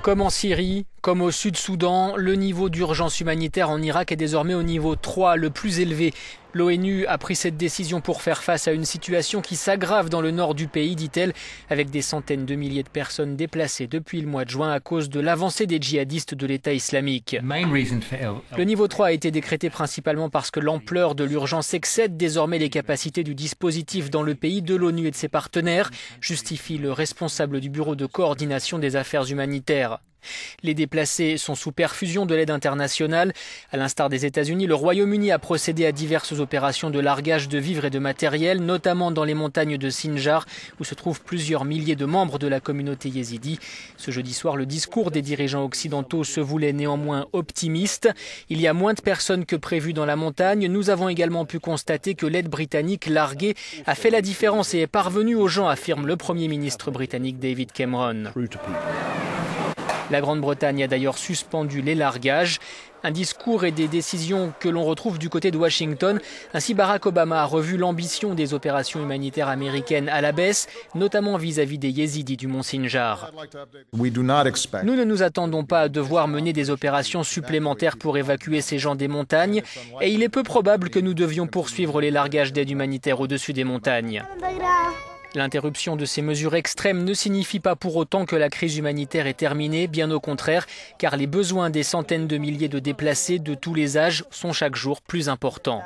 Comme en Syrie, comme au Sud-Soudan, le niveau d'urgence humanitaire en Irak est désormais au niveau 3, le plus élevé. L'ONU a pris cette décision pour faire face à une situation qui s'aggrave dans le nord du pays, dit-elle, avec des centaines de milliers de personnes déplacées depuis le mois de juin à cause de l'avancée des djihadistes de l'État islamique. Le niveau 3 a été décrété principalement parce que l'ampleur de l'urgence excède désormais les capacités du dispositif dans le pays, de l'ONU et de ses partenaires, justifie le responsable du bureau de coordination des affaires humanitaires. Les déplacés sont sous perfusion de l'aide internationale. À l'instar des États-Unis, le Royaume-Uni a procédé à diverses opérations de largage de vivres et de matériel, notamment dans les montagnes de Sinjar, où se trouvent plusieurs milliers de membres de la communauté yézidi. Ce jeudi soir, le discours des dirigeants occidentaux se voulait néanmoins optimiste. Il y a moins de personnes que prévu dans la montagne. Nous avons également pu constater que l'aide britannique larguée a fait la différence et est parvenue aux gens, affirme le Premier ministre britannique David Cameron. La Grande-Bretagne a d'ailleurs suspendu les largages. Un discours et des décisions que l'on retrouve du côté de Washington. Ainsi, Barack Obama a revu l'ambition des opérations humanitaires américaines à la baisse, notamment vis-à-vis des Yézidis du mont Sinjar. Nous ne nous attendons pas à devoir mener des opérations supplémentaires pour évacuer ces gens des montagnes, et il est peu probable que nous devions poursuivre les largages d'aide humanitaire au-dessus des montagnes. L'interruption de ces mesures extrêmes ne signifie pas pour autant que la crise humanitaire est terminée, bien au contraire, car les besoins des centaines de milliers de déplacés de tous les âges sont chaque jour plus importants.